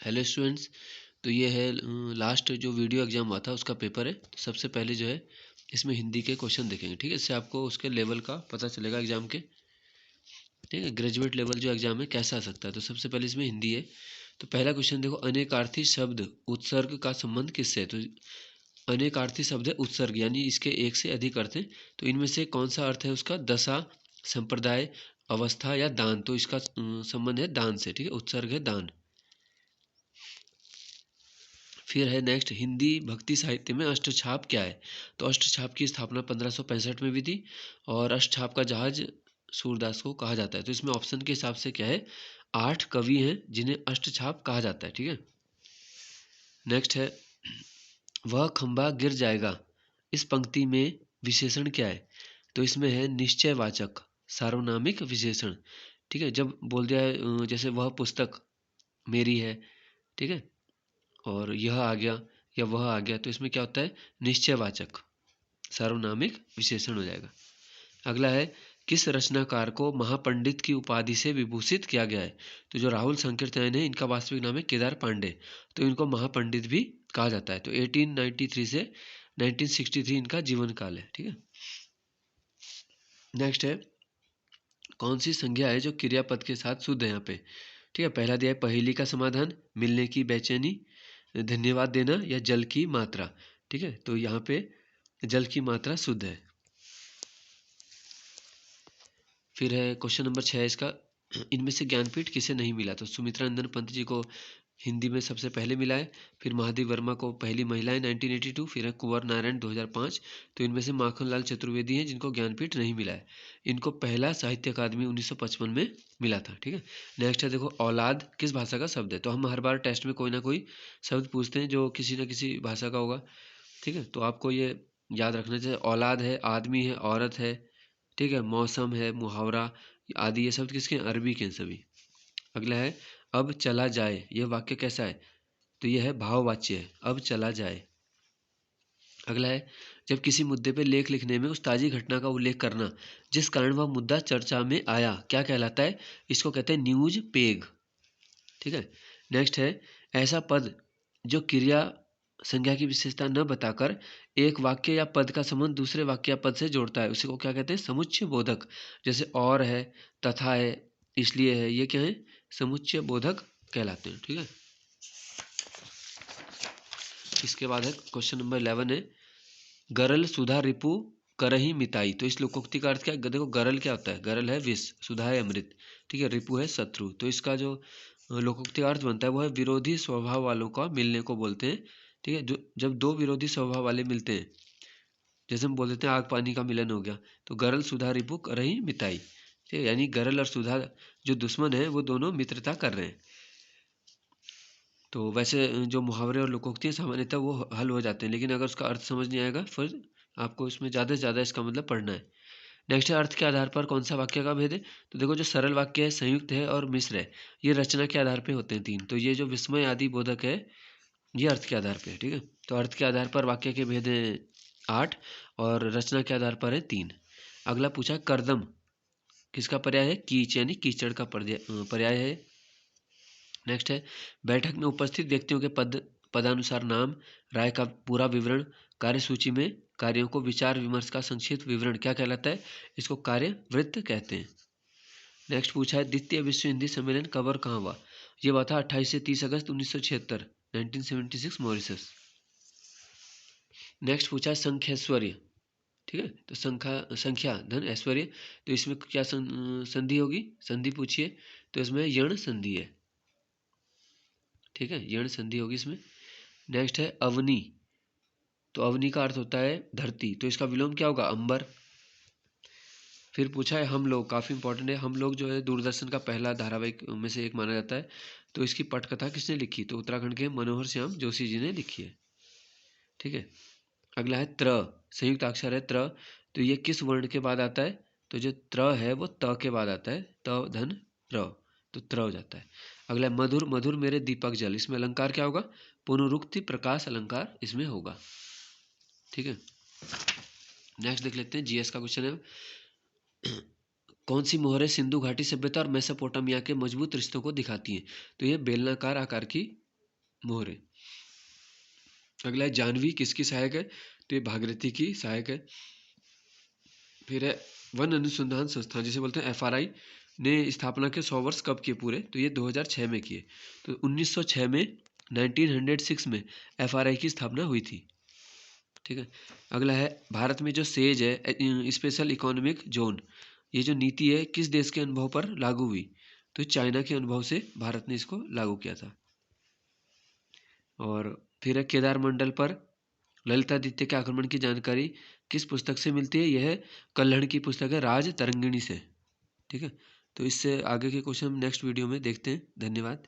Hello students. तो ये है लास्ट जो वीडियो एग्जाम हुआ था उसका पेपर है। तो सबसे पहले जो है इसमें हिंदी के क्वेश्चन देखेंगे, ठीक है। इससे आपको उसके लेवल का पता चलेगा एग्जाम के, ठीक है। ग्रेजुएट लेवल जो एग्जाम है कैसा आ सकता है। तो सबसे पहले इसमें हिंदी है। तो पहला क्वेश्चन देखो, अनेकार्थी शब्द उत्सर्ग का संबंध किससे है। तो अनेकार्थी शब्द है उत्सर्ग, यानी इसके एक से अधिक अर्थ हैं। तो इनमें से कौन सा अर्थ है उसका, दशा, संप्रदाय, अवस्था या दान। तो इसका संबंध है दान से, ठीक है। उत्सर्ग है दान। फिर है नेक्स्ट, हिंदी भक्ति साहित्य में अष्टछाप क्या है। तो अष्टछाप की स्थापना 1565 में हुई थी और अष्टछाप का जहाज सूरदास को कहा जाता है। तो इसमें ऑप्शन के हिसाब से क्या है, 8 कवि हैं जिन्हें अष्टछाप कहा जाता है, ठीक है। नेक्स्ट है, वह खंबा गिर जाएगा, इस पंक्ति में विशेषण क्या है। तो इसमें है निश्चयवाचक सार्वनामिक विशेषण, ठीक है। जब बोल दिया है जैसे वह पुस्तक मेरी है, ठीक है, और यह आ गया या वह आ गया, तो इसमें क्या होता है, निश्चयवाचक सार्वनामिक विशेषण हो जाएगा। अगला है, किस रचनाकार को महापंडित की उपाधि से विभूषित किया गया है। तो जो राहुल संकीर्तन है इनका वास्तविक नाम है केदार पांडे। तो इनको महापंडित भी कहा जाता है। तो 1893 से 1963 इनका जीवन काल है, ठीक है। नेक्स्ट है, कौन सी संज्ञा है जो क्रियापद के साथ शुद्ध है यहाँ पे, ठीक है। पहला दिया है पहेली का समाधान, मिलने की बेचैनी, धन्यवाद देना या जल की मात्रा, ठीक है। तो यहाँ पे जल की मात्रा शुद्ध है। फिर है क्वेश्चन नंबर 6 इसका, इनमें से ज्ञानपीठ किसे नहीं मिला। तो सुमित्रा नंदन पंत जी को हिंदी में सबसे पहले मिला है। फिर महादेव वर्मा को पहली महिला है 1982। फिर है कुंवर नारायण 2005। तो इनमें से माखनलाल चतुर्वेदी हैं जिनको ज्ञानपीठ नहीं मिला है। इनको पहला साहित्य अकादमी 1955 में मिला था, ठीक है। नेक्स्ट है देखो, औलाद किस भाषा का शब्द है। तो हम हर बार टेस्ट में कोई ना कोई शब्द पूछते हैं जो किसी न किसी भाषा का होगा, ठीक है। तो आपको ये याद रखना चाहिए, औलाद है, आदमी है, औरत है, ठीक है, मौसम है, मुहावरा आदि, ये शब्द किसके हैं, अरबी के हैं सभी। अगला है, अब चला जाए, यह वाक्य कैसा है। तो यह है भाववाच्य है, अब चला जाए। अगला है, जब किसी मुद्दे पे लेख लिखने में उस ताजी घटना का उल्लेख करना जिस कारण वह मुद्दा चर्चा में आया क्या कहलाता है। इसको कहते हैं न्यूज पेग, ठीक है। नेक्स्ट है, ऐसा पद जो क्रिया संज्ञा की विशेषता न बताकर एक वाक्य या पद का संबंध दूसरे वाक्य या पद से जोड़ता है, उसी को क्या कहते हैं, समुच्चय बोधक। जैसे और है, तथा है, इसलिए है, ये क्या है, समुच्चय बोधक कहलाते हैं, ठीक है। इसके बाद है क्वेश्चन नंबर 11 है, गरल सुधा रिपु करही मिताई। तो इस लोकोक्ति का अर्थ क्या है। देखो गरल क्या होता है, गरल है विष, सुधा है अमृत, ठीक है, रिपु है शत्रु। तो इसका जो लोकोक्ति का अर्थ बनता है वो है विरोधी स्वभाव वालों का मिलने को बोलते हैं, ठीक है। जो जब दो विरोधी स्वभाव वाले मिलते हैं, जैसे हम बोल देते हैं आग पानी का मिलन हो गया। तो गरल सुधा रिपु करही मिताई, ठीक है, यानी गरल और सुधा जो दुश्मन है वो दोनों मित्रता कर रहे हैं। तो वैसे जो मुहावरे और लोकोक्ति हैं सामान्यतः वो हल हो जाते हैं, लेकिन अगर उसका अर्थ समझ नहीं आएगा फिर आपको इसमें ज़्यादा से ज़्यादा इसका मतलब पढ़ना है। नेक्स्ट है, अर्थ के आधार पर कौन सा वाक्य का भेद है। तो देखो जो सरल वाक्य है, संयुक्त है और मिश्र है, ये रचना के आधार पे होते हैं 3। तो ये जो विस्मय आदि बोधक है ये अर्थ के आधार पे है, ठीक है। तो अर्थ के आधार पर वाक्य के भेद हैं 8 और रचना के आधार पर है 3। अगला पूछा, करदम किसका पर्याय है, कीच यानी कीचड़ का पर्याय है। नेक्स्ट है, बैठक में उपस्थित व्यक्तियों के पदानुसार नाम, राय का पूरा विवरण, कार्यसूची में कार्यों को विचार विमर्श का संक्षिप्त विवरण क्या कहलाता है। इसको कार्य वृत्त कहते हैं। नेक्स्ट पूछा है, द्वितीय विश्व हिंदी सम्मेलन कब और कहाँ हुआ। ये हुआ था 28 से 30 अगस्त 1976, 1976 मॉरिशस। नेक्स्ट पूछा है, संख्यैश्वर्य, ठीक है। तो संख्या धन ऐश्वर्य, तो इसमें क्या संधि होगी, संधि पूछिए। तो इसमें यण संधि है, ठीक है, यण संधि होगी इसमें। नेक्स्ट है अवनी, तो अवनी का अर्थ होता है धरती, तो इसका विलोम क्या होगा, अंबर। फिर पूछा है हम लोग, काफ़ी इंपॉर्टेंट है। हम लोग जो है दूरदर्शन का पहला धारावाहिक में से एक माना जाता है। तो इसकी पटकथा किसने लिखी, तो उत्तराखंड के मनोहर श्याम जोशी जी ने लिखी है, ठीक है। अगला है त्र, संयुक्त अक्षर है त्र। तो ये किस वर्ण के बाद आता है। तो जो त्र है वो त के बाद आता है, त धन र, तो त्र हो जाता है। अगला है मधुर, मधुर मेरे दीपक जल, इसमें अलंकार क्या होगा, पुनरुक्ति प्रकाश अलंकार इसमें होगा, ठीक है। नेक्स्ट देख लेते हैं, जीएस का क्वेश्चन है, कौन सी मोहरें सिंधु घाटी सभ्यता और मेसोपोटामिया के मजबूत रिश्तों को दिखाती हैं। तो ये बेलनाकार आकार की मोहरे। अगला है जानवी किसकी सहायक है, तो ये भागीरथी की सहायक है। फिर है वन अनुसंधान संस्थान जिसे बोलते हैं FRI ने स्थापना के 100 वर्ष कब किए पूरे, तो ये 2006 में किए। तो 1906 में 1906 में FRI की स्थापना हुई थी। ठीक है। अगला है भारत में जो सेज है स्पेशल इकोनॉमिक जोन, ये जो नीति है किस देश के अनुभव पर लागू हुई, तो चाइना के अनुभव से भारत ने इसको लागू किया था। और फिर है केदार मंडल पर ललितादित्य के आक्रमण की जानकारी किस पुस्तक से मिलती है, यह कल्हड़ की पुस्तक है राज तरंगिणी से। ठीक है। तो इससे आगे के क्वेश्चन हम नेक्स्ट वीडियो में देखते हैं। धन्यवाद।